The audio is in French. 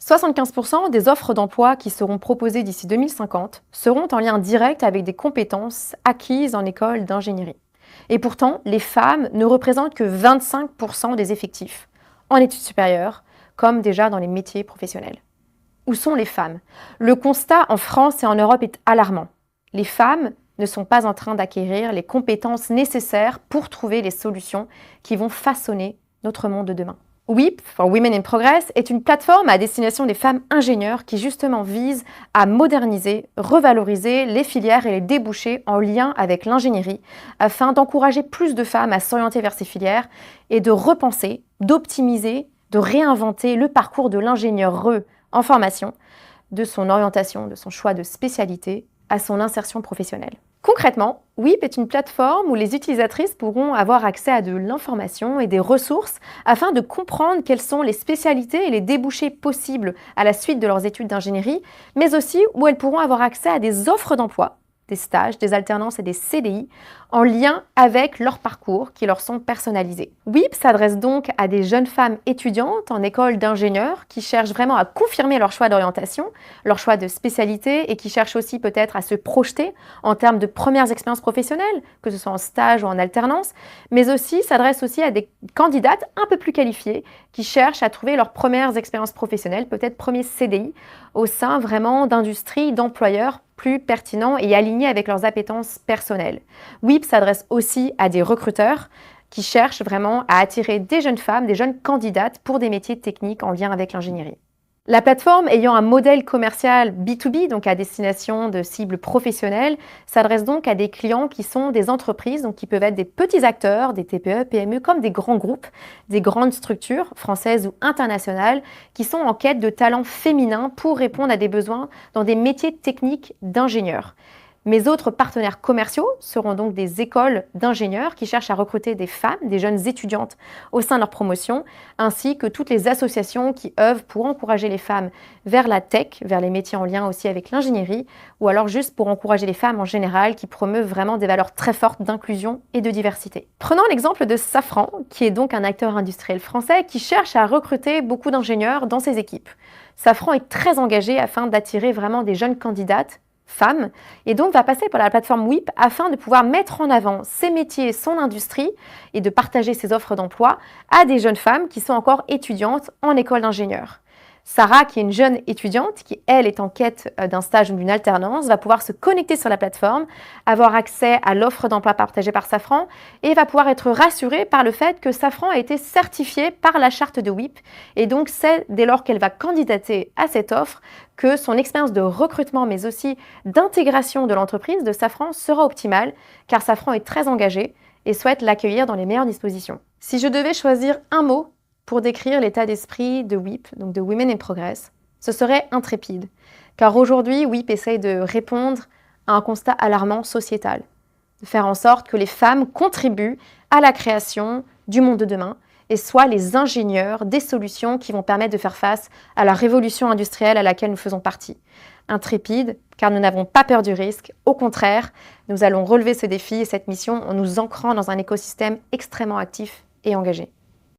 75% des offres d'emploi qui seront proposées d'ici 2050 seront en lien direct avec des compétences acquises en école d'ingénierie. Et pourtant, les femmes ne représentent que 25% des effectifs, en études supérieures, comme déjà dans les métiers professionnels. Où sont les femmes? Le constat en France et en Europe est alarmant. Les femmes ne sont pas en train d'acquérir les compétences nécessaires pour trouver les solutions qui vont façonner notre monde de demain. WIP, for Women in Progress, est une plateforme à destination des femmes ingénieurs qui justement vise à moderniser, revaloriser les filières et les débouchés en lien avec l'ingénierie afin d'encourager plus de femmes à s'orienter vers ces filières et de repenser, d'optimiser, de réinventer le parcours de l'ingénieur en formation, de son orientation, de son choix de spécialité à son insertion professionnelle. Concrètement, WIP est une plateforme où les utilisatrices pourront avoir accès à de l'information et des ressources afin de comprendre quelles sont les spécialités et les débouchés possibles à la suite de leurs études d'ingénierie, mais aussi où elles pourront avoir accès à des offres d'emploi, des stages, des alternances et des CDI en lien avec leur parcours qui leur sont personnalisés. WIP s'adresse donc à des jeunes femmes étudiantes en école d'ingénieurs qui cherchent vraiment à confirmer leur choix d'orientation, leur choix de spécialité et qui cherchent aussi peut-être à se projeter en termes de premières expériences professionnelles, que ce soit en stage ou en alternance, mais aussi s'adresse aussi à des candidates un peu plus qualifiées qui cherchent à trouver leurs premières expériences professionnelles, peut-être premier CDI, au sein vraiment d'industries, d'employeurs plus pertinents et alignés avec leurs appétences personnelles. WIP s'adresse aussi à des recruteurs qui cherchent vraiment à attirer des jeunes femmes, des jeunes candidates pour des métiers techniques en lien avec l'ingénierie. La plateforme ayant un modèle commercial B2B, donc à destination de cibles professionnelles, s'adresse donc à des clients qui sont des entreprises, donc qui peuvent être des petits acteurs, des TPE, PME, comme des grands groupes, des grandes structures françaises ou internationales, qui sont en quête de talents féminins pour répondre à des besoins dans des métiers techniques d'ingénieurs. Mes autres partenaires commerciaux seront donc des écoles d'ingénieurs qui cherchent à recruter des femmes, des jeunes étudiantes au sein de leur promotion, ainsi que toutes les associations qui œuvrent pour encourager les femmes vers la tech, vers les métiers en lien aussi avec l'ingénierie, ou alors juste pour encourager les femmes en général qui promeuvent vraiment des valeurs très fortes d'inclusion et de diversité. Prenons l'exemple de Safran, qui est donc un acteur industriel français qui cherche à recruter beaucoup d'ingénieurs dans ses équipes. Safran est très engagé afin d'attirer vraiment des jeunes candidates femmes, et donc va passer par la plateforme WIP afin de pouvoir mettre en avant ses métiers, son industrie, et de partager ses offres d'emploi à des jeunes femmes qui sont encore étudiantes en école d'ingénieur. Sarah, qui est une jeune étudiante, qui elle est en quête d'un stage ou d'une alternance, va pouvoir se connecter sur la plateforme, avoir accès à l'offre d'emploi partagée par Safran et va pouvoir être rassurée par le fait que Safran a été certifié par la charte de WIP. Et donc c'est dès lors qu'elle va candidater à cette offre que son expérience de recrutement mais aussi d'intégration de l'entreprise de Safran sera optimale car Safran est très engagé et souhaite l'accueillir dans les meilleures dispositions. Si je devais choisir un mot pour décrire l'état d'esprit de WIP, donc de Women in Progress, ce serait intrépide. Car aujourd'hui, WIP essaye de répondre à un constat alarmant sociétal, de faire en sorte que les femmes contribuent à la création du monde de demain et soient les ingénieurs des solutions qui vont permettre de faire face à la révolution industrielle à laquelle nous faisons partie. Intrépide, car nous n'avons pas peur du risque. Au contraire, nous allons relever ce défi et cette mission en nous ancrant dans un écosystème extrêmement actif et engagé.